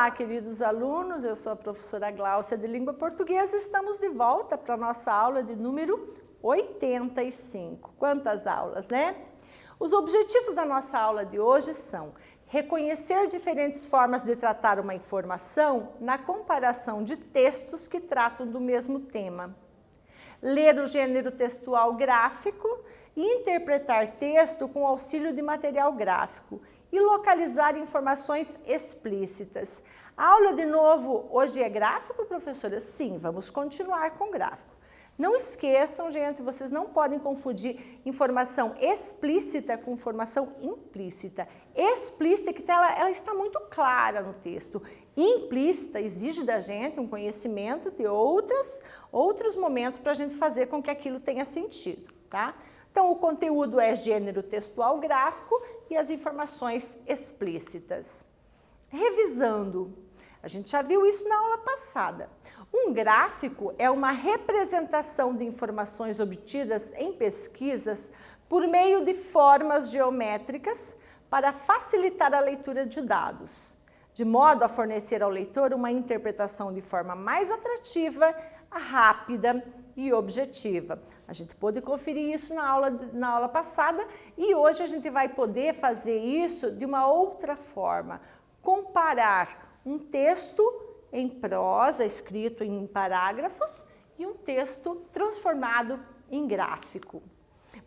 Olá, queridos alunos, eu sou a professora Gláucia de Língua Portuguesa e estamos de volta para a nossa aula de número 85. Quantas aulas, né? Os objetivos da nossa aula de hoje são reconhecer diferentes formas de tratar uma informação na comparação de textos que tratam do mesmo tema, ler o gênero textual gráfico e interpretar texto com auxílio de material gráfico e localizar informações explícitas. A aula, de novo, hoje é gráfico, professora? Sim, vamos continuar com gráfico. Não esqueçam, gente, vocês não podem confundir informação explícita com informação implícita. Explícita, ela está muito clara no texto. Implícita exige da gente um conhecimento de outros momentos para a gente fazer com que aquilo tenha sentido, tá? Então, o conteúdo é gênero textual gráfico e as informações explícitas. Revisando, a gente já viu isso na aula passada. Um gráfico é uma representação de informações obtidas em pesquisas por meio de formas geométricas para facilitar a leitura de dados, de modo a fornecer ao leitor uma interpretação de forma mais atrativa, rápida e objetiva. A gente pôde conferir isso na aula passada e hoje a gente vai poder fazer isso de uma outra forma, comparar um texto em prosa, escrito em parágrafos, e um texto transformado em gráfico.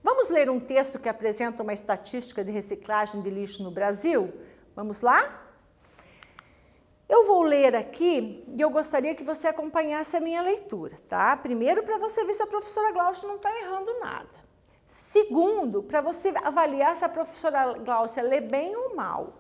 Vamos ler um texto que apresenta uma estatística de reciclagem de lixo no Brasil? Vamos lá? Eu vou ler aqui e eu gostaria que você acompanhasse a minha leitura, tá? Primeiro, para você ver se a professora Gláucia não está errando nada. Segundo, para você avaliar se a professora Gláucia lê bem ou mal.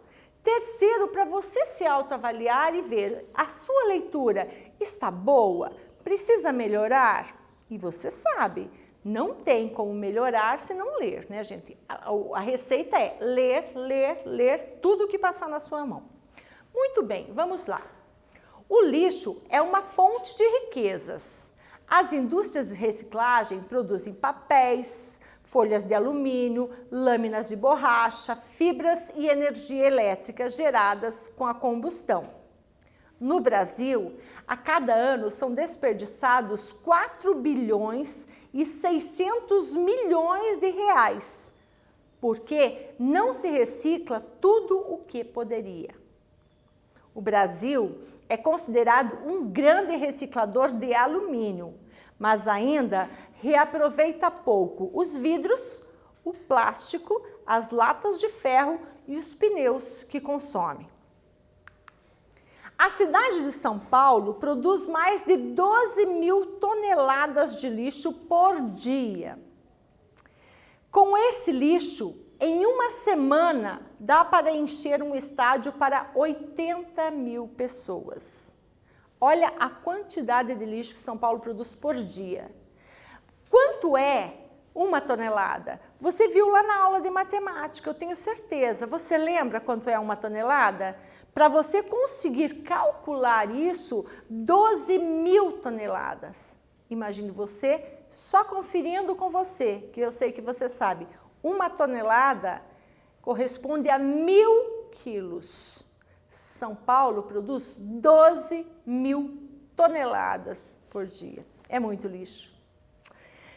Terceiro, para você se autoavaliar e ver a sua leitura está boa, precisa melhorar? E você sabe, não tem como melhorar se não ler, né, gente? A receita é ler, ler, ler tudo que passar na sua mão. Muito bem, vamos lá. O lixo é uma fonte de riquezas. As indústrias de reciclagem produzem papéis, folhas de alumínio, lâminas de borracha, fibras e energia elétrica geradas com a combustão. No Brasil, a cada ano são desperdiçados 4 bilhões e 600 milhões de reais, porque não se recicla tudo o que poderia. O Brasil é considerado um grande reciclador de alumínio, mas ainda reaproveita pouco os vidros, o plástico, as latas de ferro e os pneus que consome. A cidade de São Paulo produz mais de 12 mil toneladas de lixo por dia. Com esse lixo, em uma semana, dá para encher um estádio para 80 mil pessoas. Olha a quantidade de lixo que São Paulo produz por dia. Quanto é uma tonelada? Você viu lá na aula de matemática, eu tenho certeza. Você lembra quanto é uma tonelada? Para você conseguir calcular isso, 12 mil toneladas. Imagine você só conferindo com você, que eu sei que você sabe. Uma tonelada corresponde a 1.000 quilos. São Paulo produz 12 mil toneladas por dia. É muito lixo.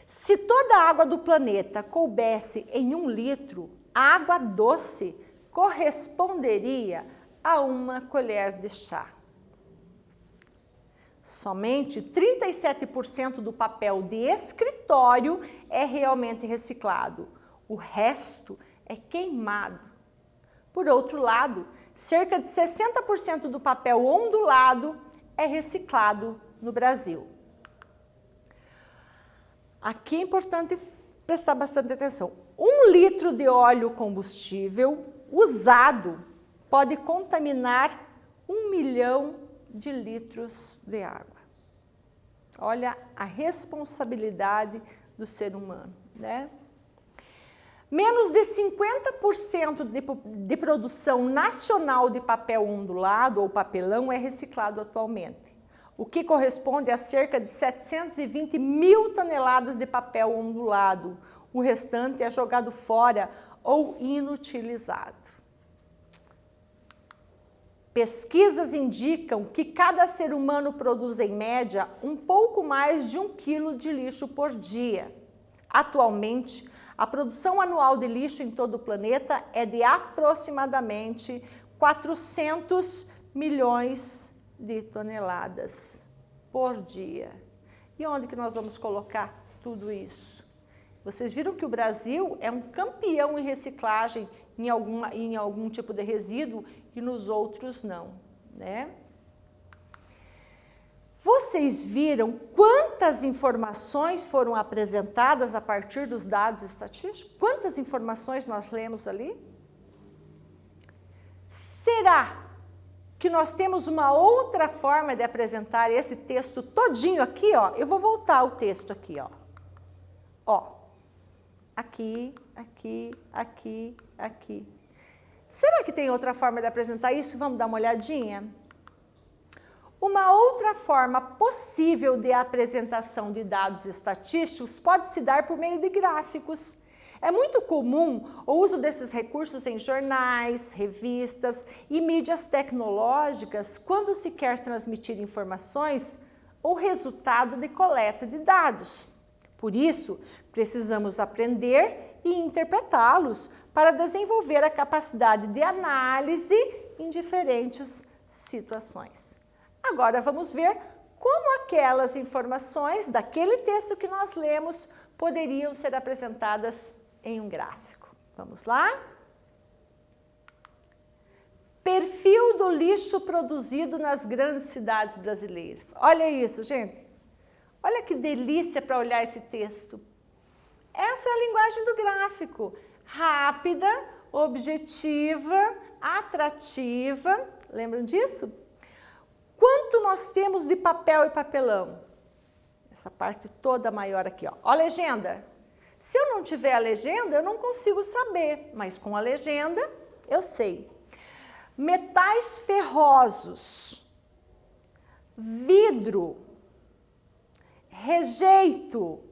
Se toda a água do planeta coubesse em 1 litro, a água doce corresponderia a 1 colher de chá. Somente 37% do papel de escritório é realmente reciclado. O resto é queimado. Por outro lado, cerca de 60% do papel ondulado é reciclado no Brasil. Aqui é importante prestar bastante atenção. 1 litro de óleo combustível usado pode contaminar 1 milhão de litros de água. Olha a responsabilidade do ser humano, né? Menos de 50% de produção nacional de papel ondulado ou papelão é reciclado atualmente, o que corresponde a cerca de 720 mil toneladas de papel ondulado. O restante é jogado fora ou inutilizado. Pesquisas indicam que cada ser humano produz, em média, um pouco mais de 1 quilo de lixo por dia. Atualmente, a produção anual de lixo em todo o planeta é de aproximadamente 400 milhões de toneladas por dia. E onde que nós vamos colocar tudo isso? Vocês viram que o Brasil é um campeão em reciclagem em algum tipo de resíduo e nos outros não, né? Vocês viram quantas informações foram apresentadas a partir dos dados estatísticos? Quantas informações nós lemos ali? Será que nós temos uma outra forma de apresentar esse texto todinho aqui, ó? Eu vou voltar o texto aqui, ó. Ó, aqui, aqui, aqui, aqui. Será que tem outra forma de apresentar isso? Vamos dar uma olhadinha? Uma outra forma possível de apresentação de dados estatísticos pode se dar por meio de gráficos. É muito comum o uso desses recursos em jornais, revistas e mídias tecnológicas quando se quer transmitir informações ou resultado de coleta de dados. Por isso, precisamos aprender e interpretá-los para desenvolver a capacidade de análise em diferentes situações. Agora vamos ver como aquelas informações daquele texto que nós lemos poderiam ser apresentadas em um gráfico. Vamos lá? Perfil do lixo produzido nas grandes cidades brasileiras. Olha isso, gente. Olha que delícia para olhar esse texto. Essa é a linguagem do gráfico. Rápida, objetiva, atrativa. Lembram disso? Quanto nós temos de papel e papelão? Essa parte toda maior aqui, ó. Ó a legenda. Se eu não tiver a legenda, eu não consigo saber, mas com a legenda eu sei. Metais ferrosos, vidro, rejeito,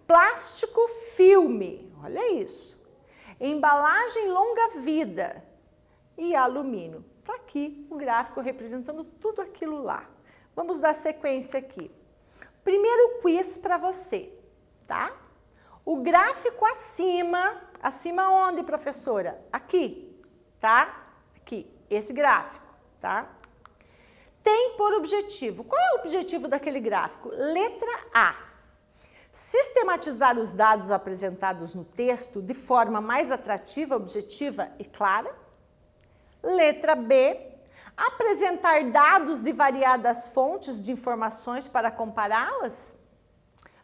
plástico filme, olha isso, embalagem longa-vida e alumínio. Está aqui o gráfico representando tudo aquilo lá. Vamos dar sequência aqui. Primeiro quiz para você, tá? O gráfico acima onde, professora? Aqui, tá? Aqui, esse gráfico, tá? Tem por objetivo, qual é o objetivo daquele gráfico? Letra A, sistematizar os dados apresentados no texto de forma mais atrativa, objetiva e clara. Letra B, apresentar dados de variadas fontes de informações para compará-las.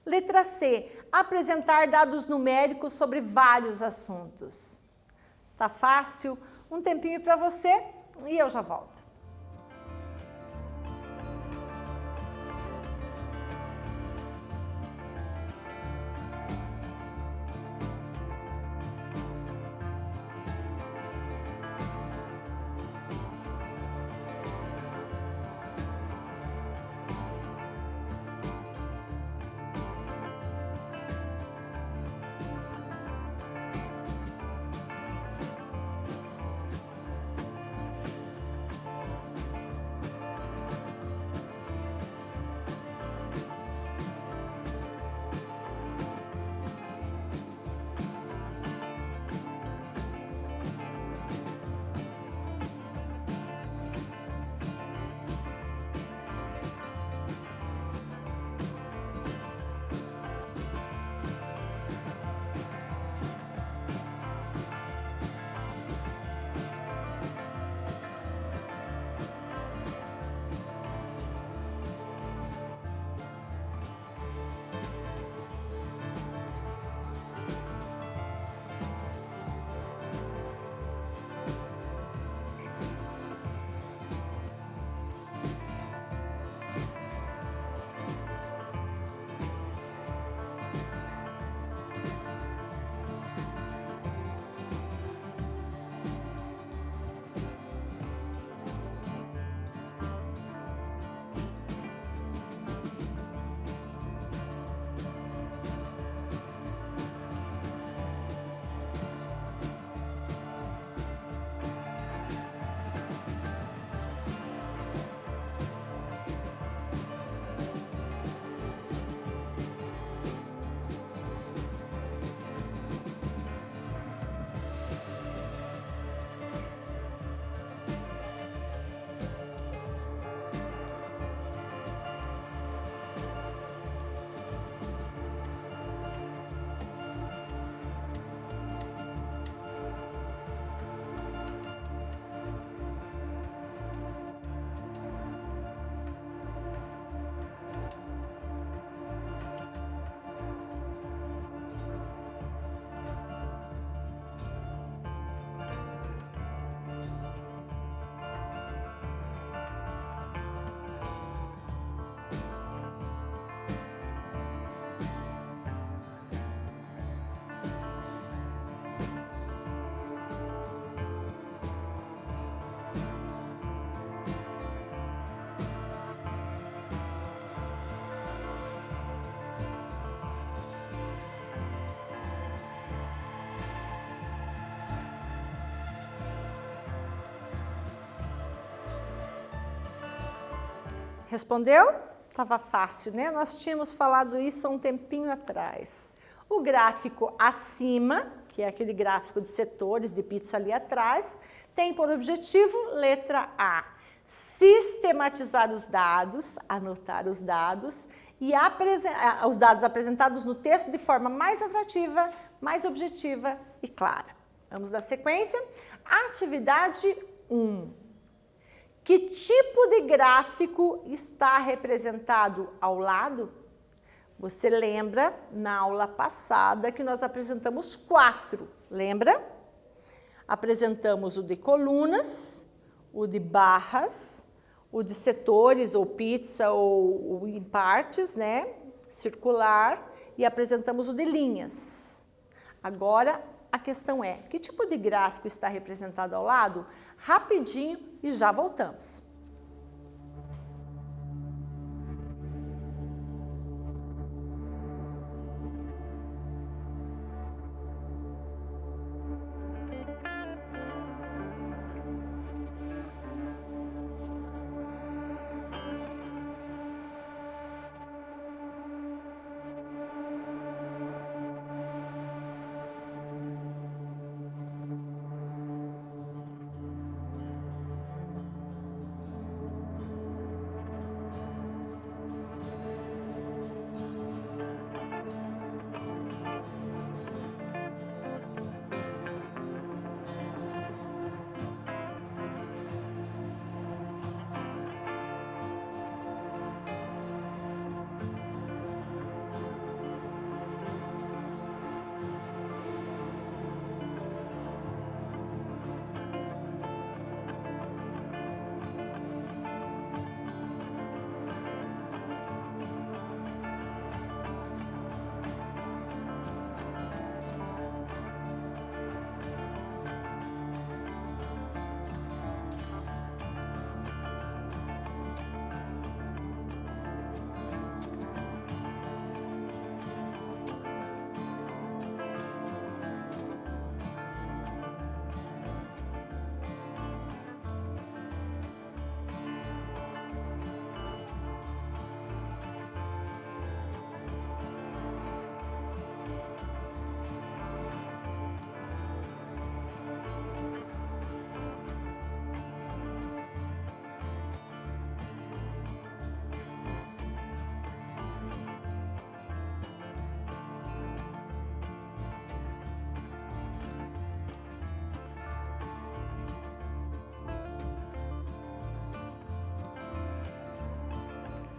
Letra C, apresentar dados numéricos sobre vários assuntos. Tá fácil? Um tempinho para você e eu já volto. Respondeu? Estava fácil, né? Nós tínhamos falado isso há um tempinho atrás. O gráfico acima, que é aquele gráfico de setores de pizza ali atrás, tem por objetivo, letra A, sistematizar os dados, anotar os dados e os dados apresentados no texto de forma mais atrativa, mais objetiva e clara. Vamos dar sequência. Atividade 1. Que tipo de gráfico está representado ao lado? Você lembra, na aula passada, que nós apresentamos 4, lembra? Apresentamos o de colunas, o de barras, o de setores, ou pizza, ou em partes, né? Circular, e apresentamos o de linhas. Agora, a questão é, que tipo de gráfico está representado ao lado? Rapidinho e já voltamos.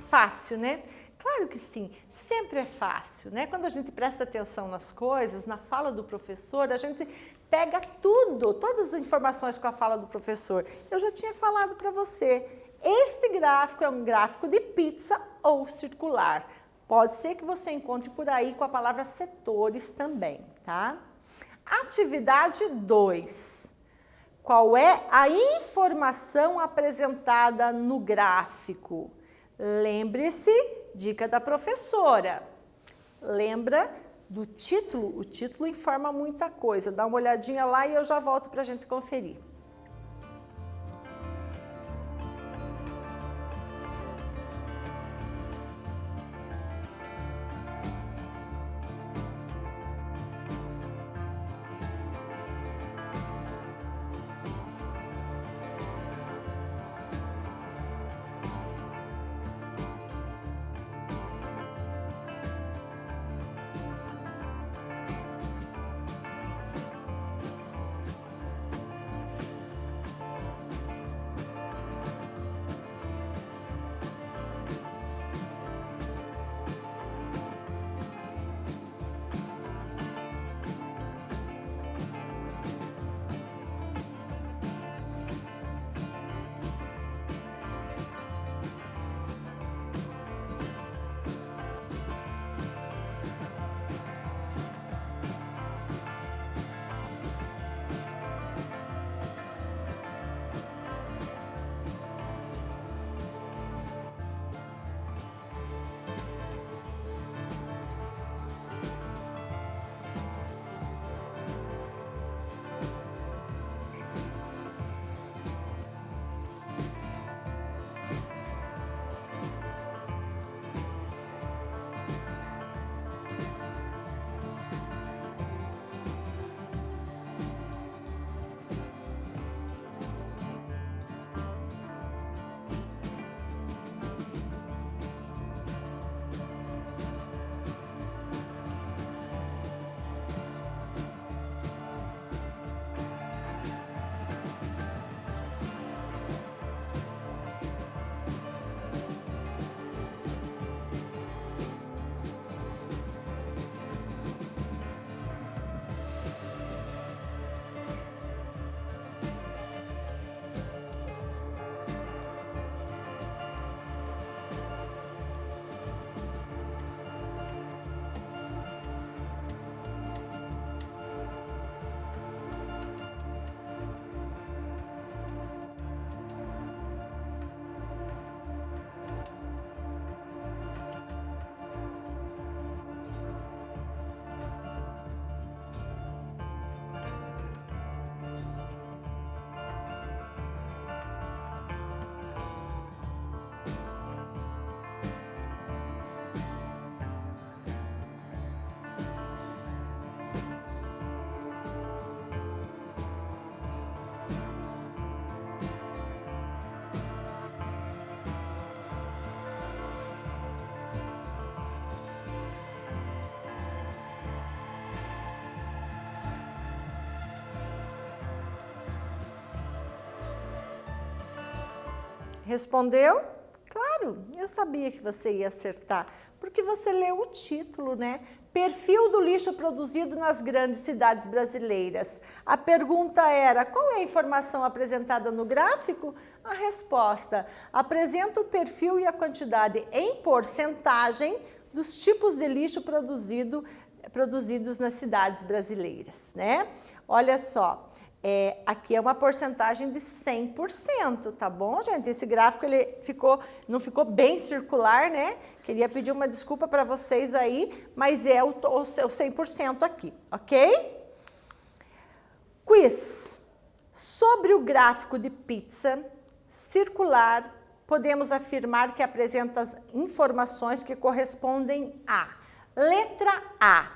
Fácil, né? Claro que sim, sempre é fácil, né? Quando a gente presta atenção nas coisas, na fala do professor, a gente pega tudo, todas as informações com a fala do professor. Eu já tinha falado para você, este gráfico é um gráfico de pizza ou circular. Pode ser que você encontre por aí com a palavra setores também, tá? Atividade 2. Qual é a informação apresentada no gráfico? Lembre-se, dica da professora. Lembra do título? O título informa muita coisa. Dá uma olhadinha lá e eu já volto para a gente conferir. Respondeu? Claro, eu sabia que você ia acertar, porque você leu o título, né? Perfil do lixo produzido nas grandes cidades brasileiras. A pergunta era, qual é a informação apresentada no gráfico? A resposta, apresenta o perfil e a quantidade em porcentagem dos tipos de lixo produzidos nas cidades brasileiras, né? Olha só. Aqui é uma porcentagem de 100%, tá bom, gente? Esse gráfico ele não ficou bem circular, né? Queria pedir uma desculpa para vocês aí, mas é o 100% aqui, ok? Quiz. Sobre o gráfico de pizza circular, podemos afirmar que apresenta as informações que correspondem a letra A,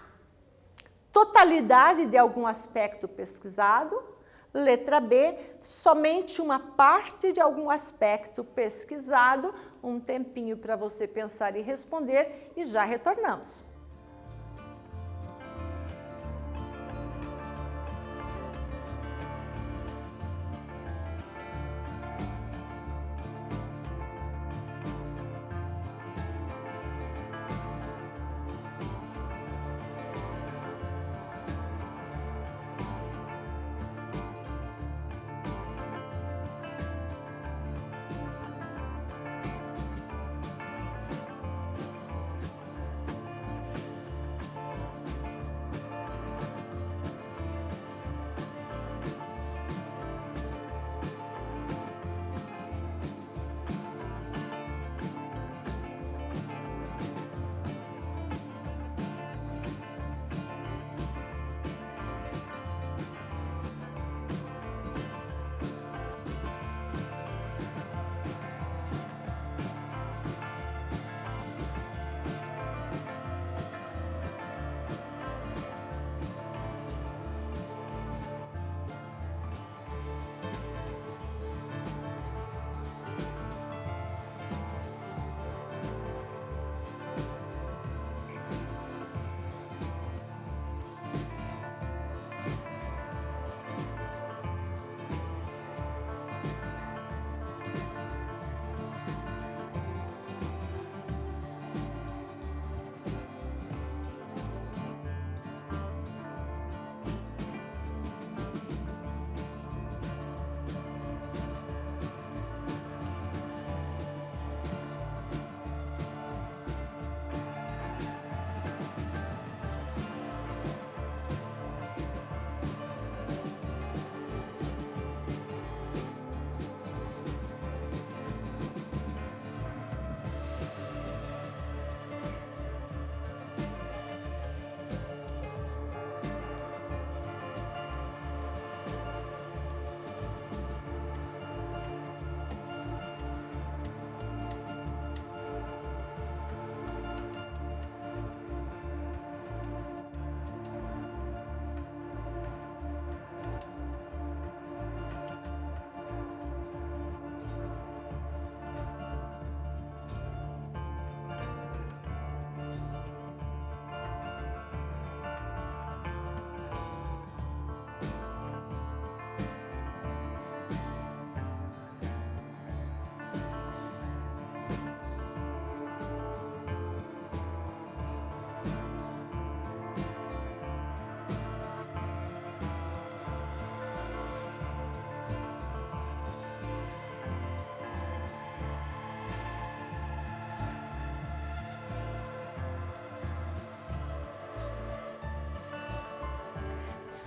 totalidade de algum aspecto pesquisado. Letra B, somente uma parte de algum aspecto pesquisado. Um tempinho para você pensar e responder e já retornamos.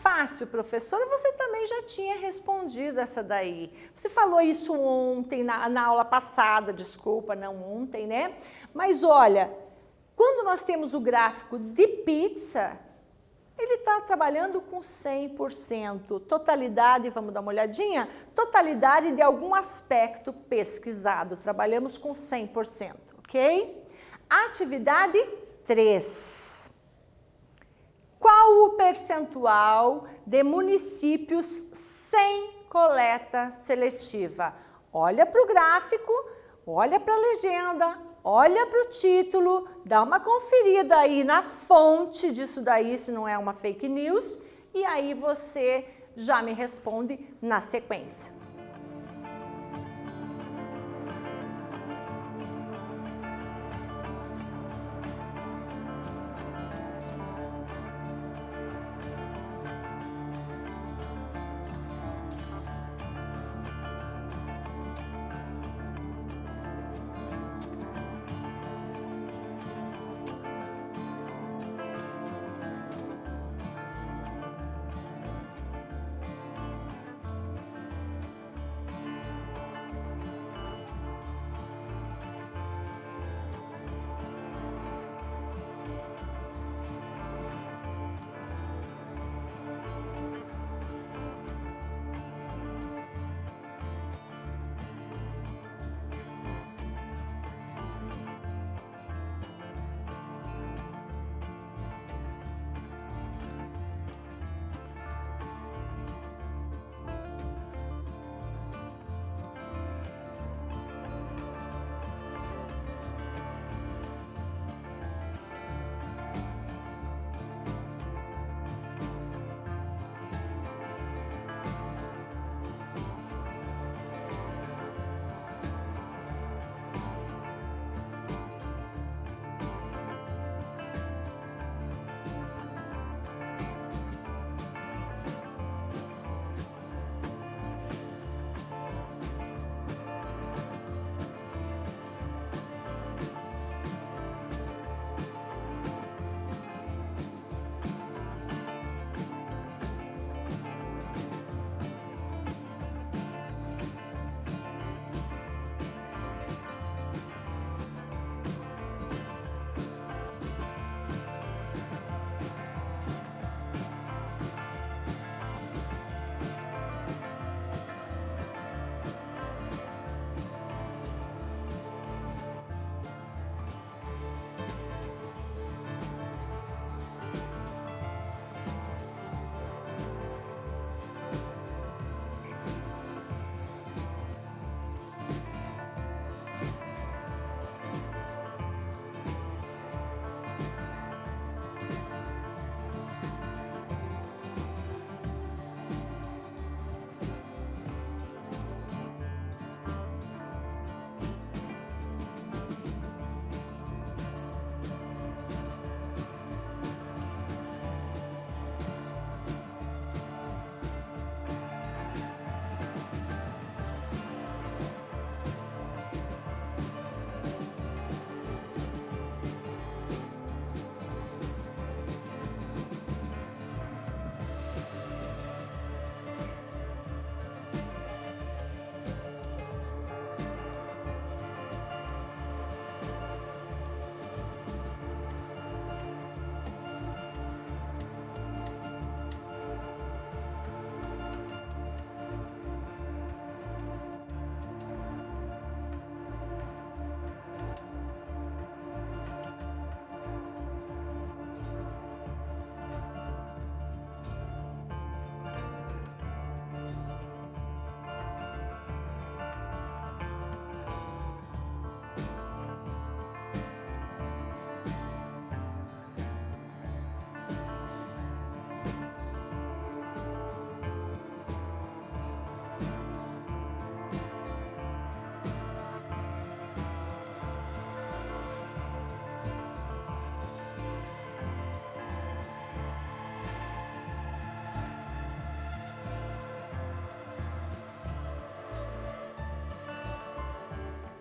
Fácil, professora, você também já tinha respondido essa daí. Você falou isso ontem, na aula passada, desculpa, não ontem, né? Mas olha, quando nós temos o gráfico de pizza, ele está trabalhando com 100%. Totalidade, vamos dar uma olhadinha? Totalidade de algum aspecto pesquisado. Trabalhamos com 100%, ok? Atividade 3. Qual o percentual de municípios sem coleta seletiva? Olha para o gráfico, olha para a legenda, olha para o título, dá uma conferida aí na fonte disso daí, se não é uma fake news, e aí você já me responde na sequência.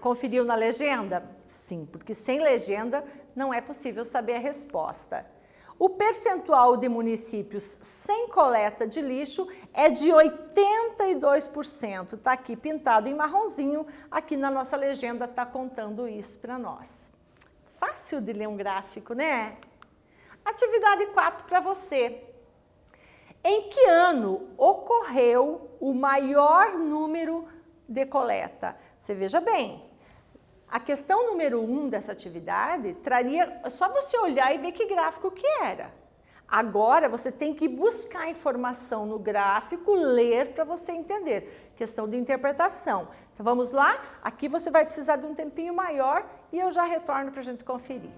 Conferiu na legenda? Sim, porque sem legenda não é possível saber a resposta. O percentual de municípios sem coleta de lixo é de 82%. Está aqui pintado em marronzinho, aqui na nossa legenda está contando isso para nós. Fácil de ler um gráfico, né? Atividade 4 para você. Em que ano ocorreu o maior número de coleta? Você veja bem, a questão número 1 dessa atividade traria, só você olhar e ver que gráfico que era. Agora você tem que buscar informação no gráfico, ler para você entender. Questão de interpretação. Então vamos lá? Aqui você vai precisar de um tempinho maior e eu já retorno para a gente conferir.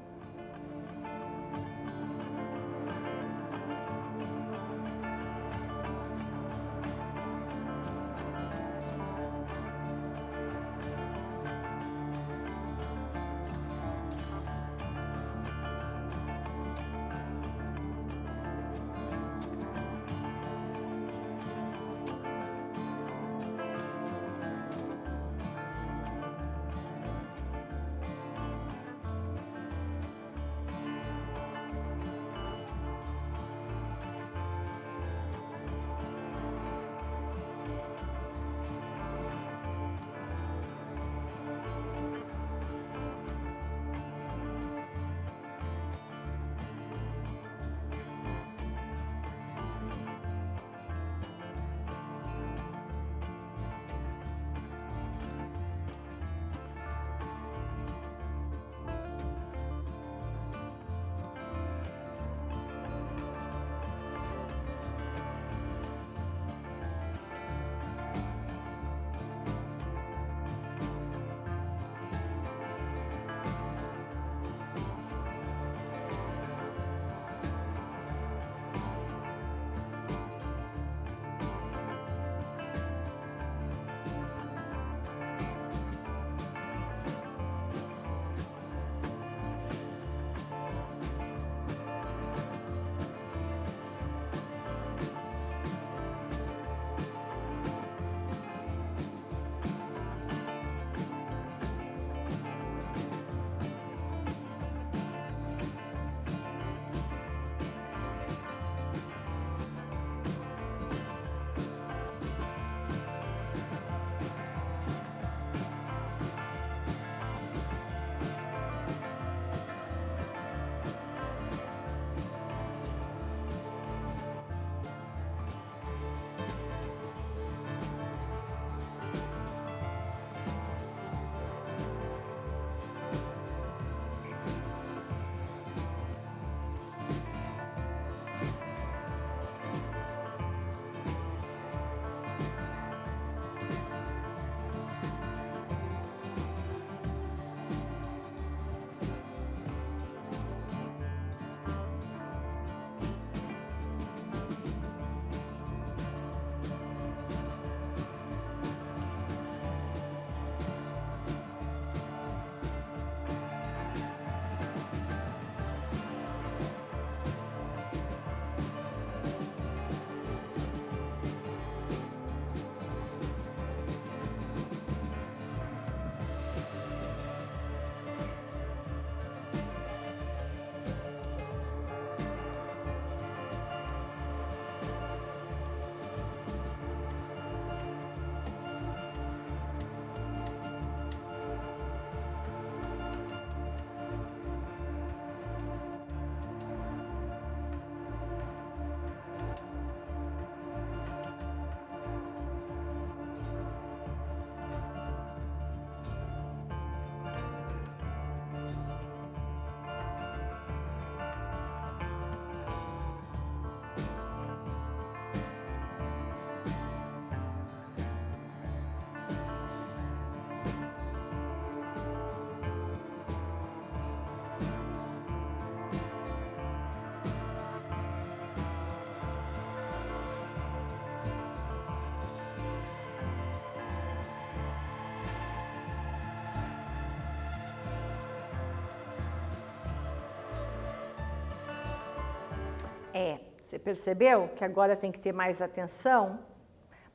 Você percebeu que agora tem que ter mais atenção?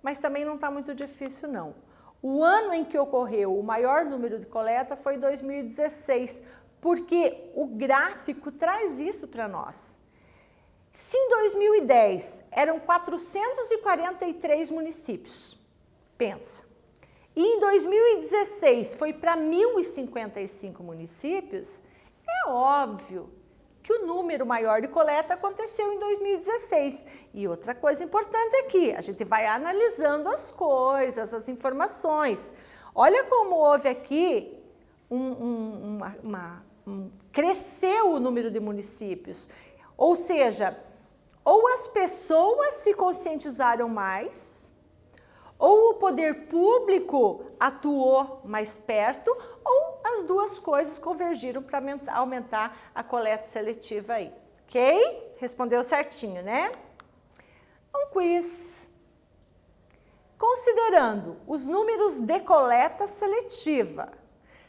Mas também não está muito difícil, não. O ano em que ocorreu o maior número de coleta foi 2016, porque o gráfico traz isso para nós. Se em 2010 eram 443 municípios, pensa, e em 2016 foi para 1.055 municípios, é óbvio que o número maior de coleta aconteceu em 2016. E outra coisa importante aqui, a gente vai analisando as coisas, as informações. Olha como houve aqui cresceu o número de municípios. Ou seja, ou as pessoas se conscientizaram mais, ou o poder público atuou mais perto, ou as duas coisas convergiram para aumentar a coleta seletiva aí. Ok? Respondeu certinho, né? Um quiz. Considerando os números de coleta seletiva,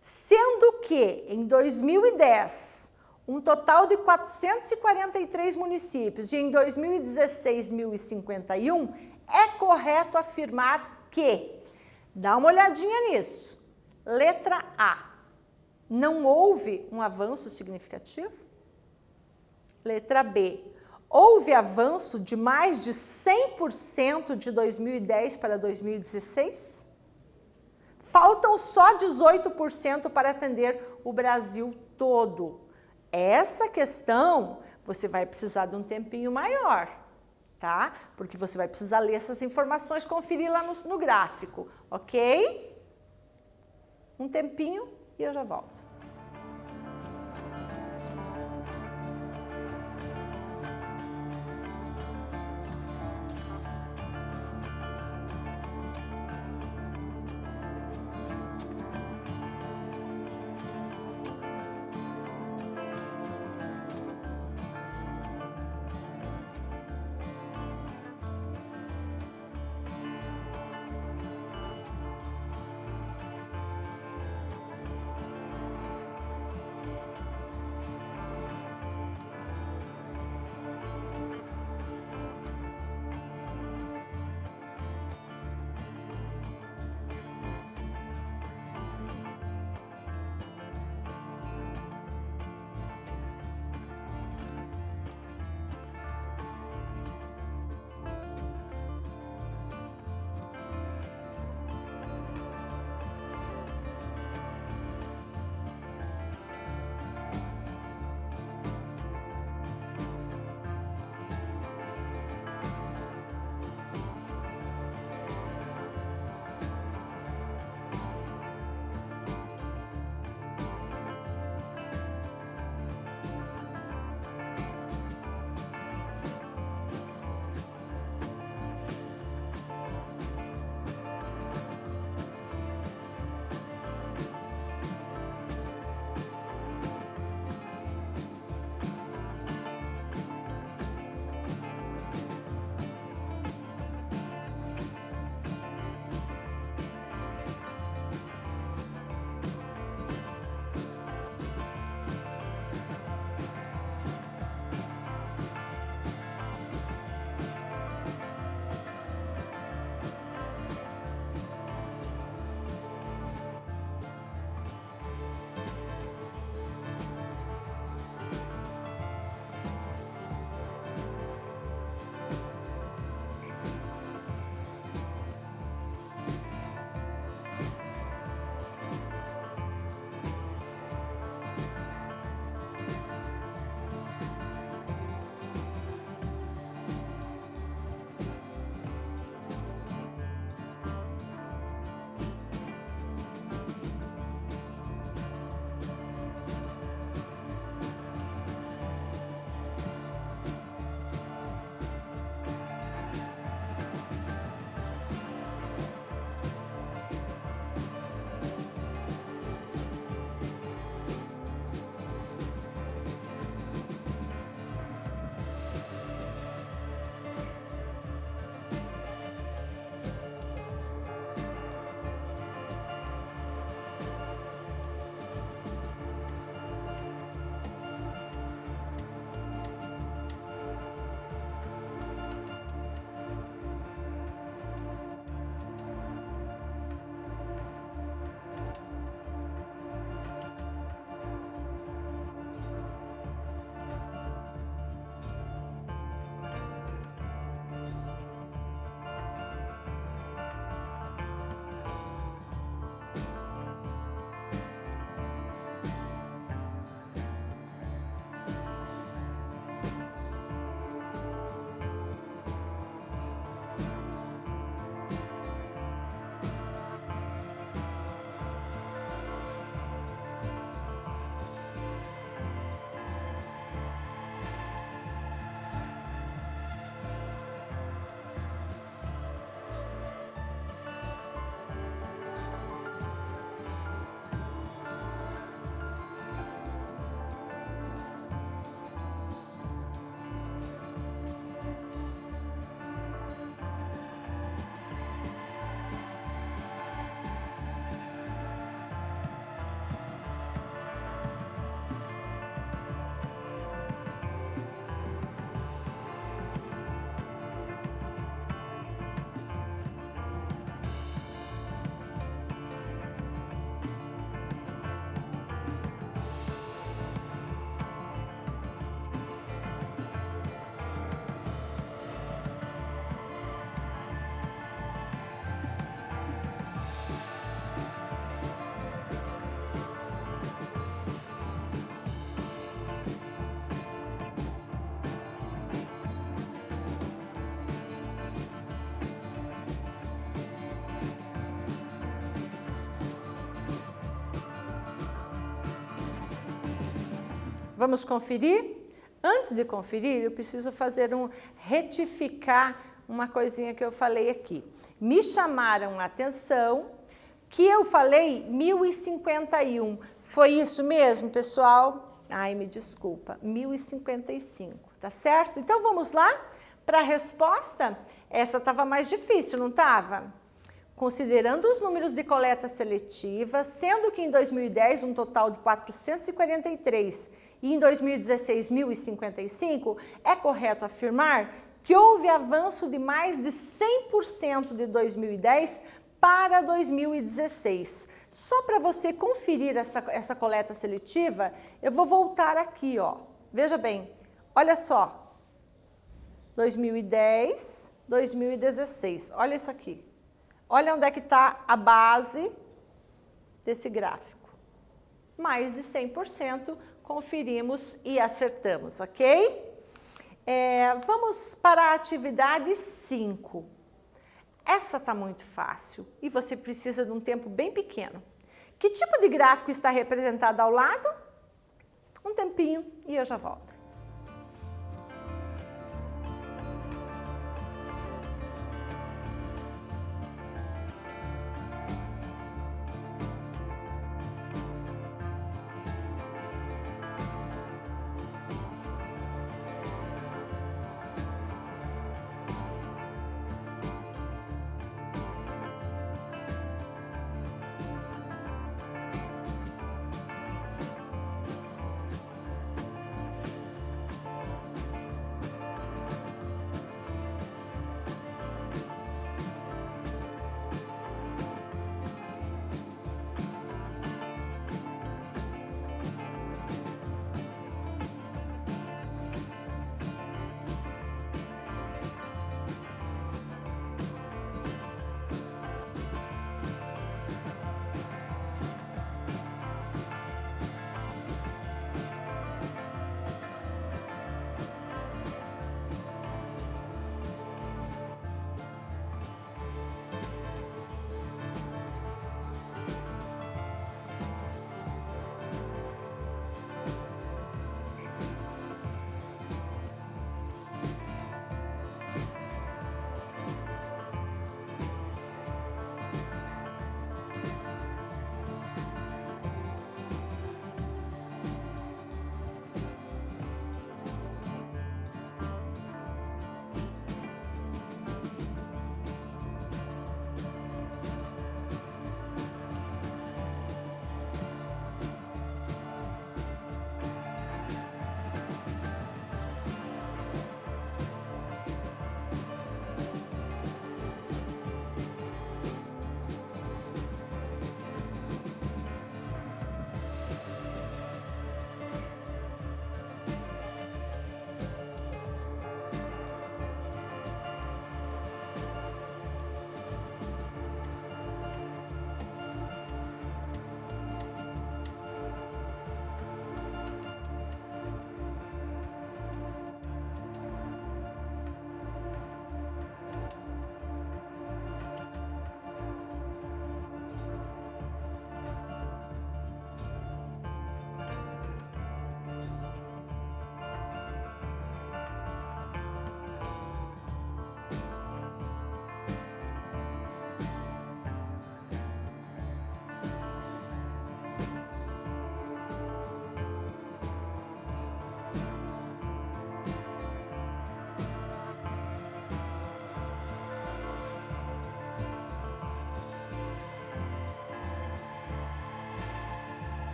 sendo que em 2010 um total de 443 municípios e em 2016 1.051, é correto afirmar que, dá uma olhadinha nisso, letra A, não houve um avanço significativo? Letra B, houve avanço de mais de 100% de 2010 para 2016? Faltam só 18% para atender o Brasil todo. Essa questão, você vai precisar de um tempinho maior, tá? Porque você vai precisar ler essas informações, conferir lá no gráfico, ok? Um tempinho e eu já volto. Vamos conferir? Antes de conferir, eu preciso retificar uma coisinha que eu falei aqui. Me chamaram a atenção que eu falei 1051. Foi isso mesmo, pessoal? Ai, me desculpa, 1055, tá certo? Então, vamos lá para a resposta. Essa estava mais difícil, não estava? Considerando os números de coleta seletiva, sendo que em 2010 um total de 443 e em 2016 1055, é correto afirmar que houve avanço de mais de 100% de 2010 para 2016. Só para você conferir essa coleta seletiva, eu vou voltar aqui, ó. Veja bem, olha só. 2010, 2016, olha isso aqui. Olha onde é que está a base desse gráfico. Mais de 100%, conferimos e acertamos, ok? Vamos para a atividade 5. Essa está muito fácil e você precisa de um tempo bem pequeno. Que tipo de gráfico está representado ao lado? Um tempinho e eu já volto.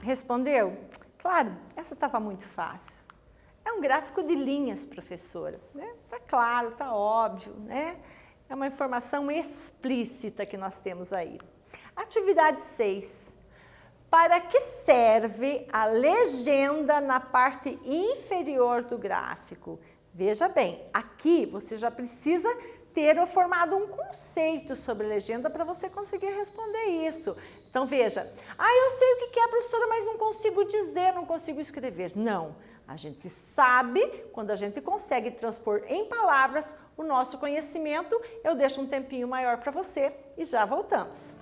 Respondeu? Claro, essa estava muito fácil. É um gráfico de linhas, professora. Né? Tá claro, tá óbvio, né? É uma informação explícita que nós temos aí. Atividade 6. Para que serve a legenda na parte inferior do gráfico? Veja bem, aqui você já precisa ter formado um conceito sobre legenda para você conseguir responder isso. Então, veja, eu sei o que é, professora, mas não consigo dizer, não consigo escrever. Não, A gente sabe quando a gente consegue transpor em palavras o nosso conhecimento. Eu deixo um tempinho maior para você e já voltamos.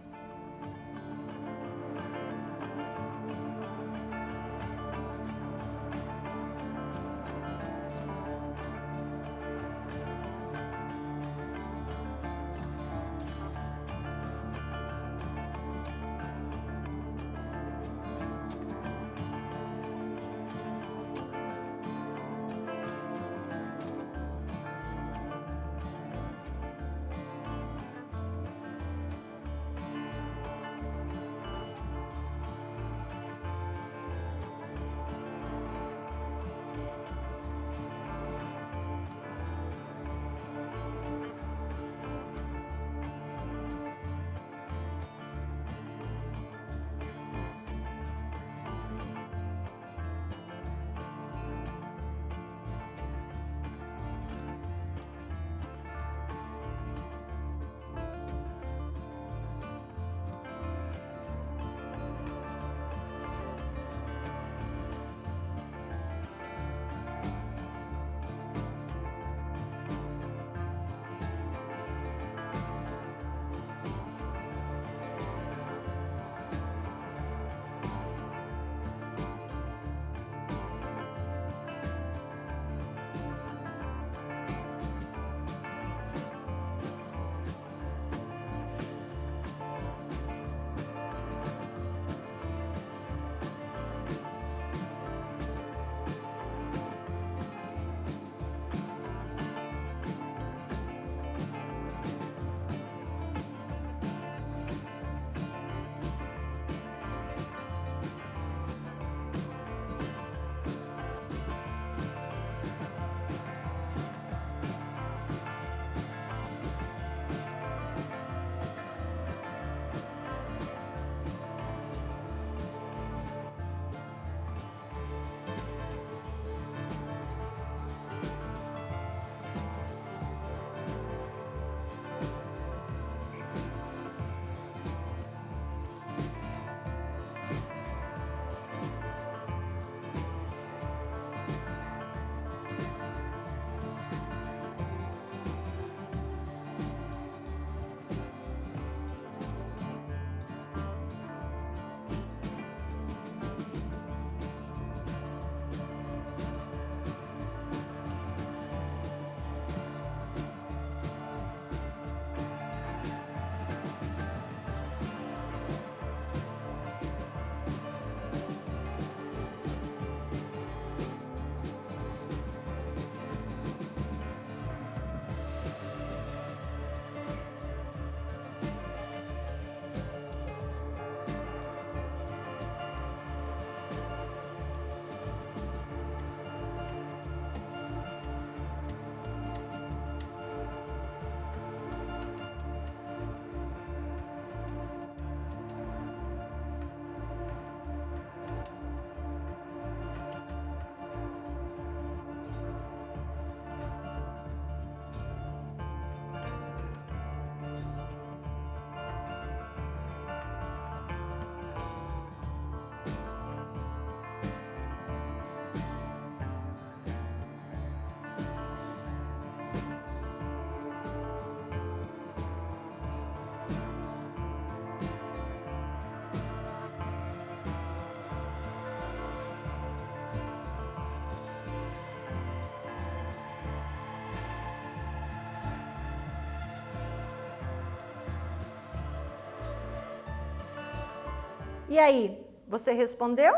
E aí, você respondeu?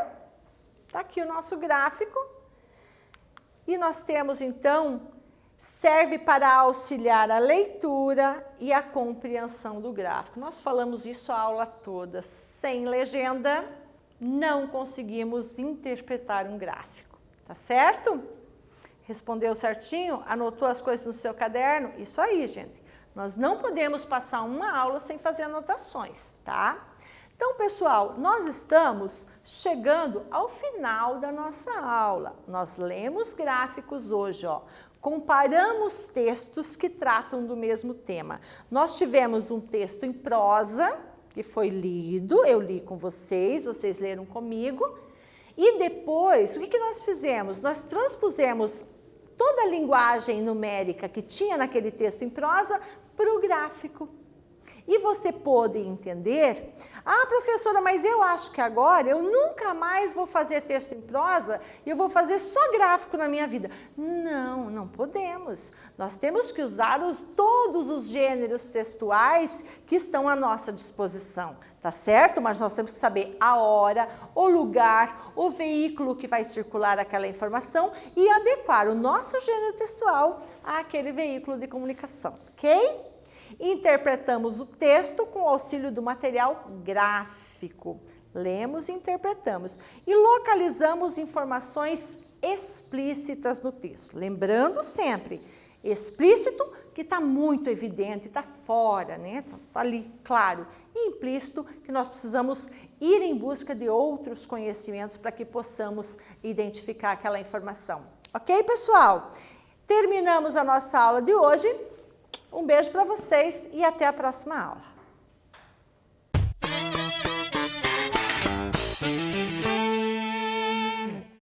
Está aqui o nosso gráfico. E nós temos, então, serve para auxiliar a leitura e a compreensão do gráfico. Nós falamos isso a aula toda. Sem legenda, não conseguimos interpretar um gráfico. Tá certo? Respondeu certinho? Anotou as coisas no seu caderno? Isso aí, gente. Nós não podemos passar uma aula sem fazer anotações, tá? Então, pessoal, nós estamos chegando ao final da nossa aula. Nós lemos gráficos hoje, ó. Comparamos textos que tratam do mesmo tema. Nós tivemos um texto em prosa, que foi lido, eu li com vocês, vocês leram comigo. E depois, o que nós fizemos? Nós transpusemos toda a linguagem numérica que tinha naquele texto em prosa para o gráfico. E você pôde entender, professora, mas eu acho que agora eu nunca mais vou fazer texto em prosa e eu vou fazer só gráfico na minha vida. Não, não podemos. Nós temos que usar todos os gêneros textuais que estão à nossa disposição, tá certo? Mas nós temos que saber a hora, o lugar, o veículo que vai circular aquela informação e adequar o nosso gênero textual àquele veículo de comunicação, ok? Interpretamos o texto com o auxílio do material gráfico. Lemos e interpretamos. E localizamos informações explícitas no texto. Lembrando sempre, explícito que está muito evidente, está fora, né? Está ali, claro. E implícito que nós precisamos ir em busca de outros conhecimentos para que possamos identificar aquela informação. Ok, pessoal? Terminamos a nossa aula de hoje. Um beijo para vocês e até a próxima aula.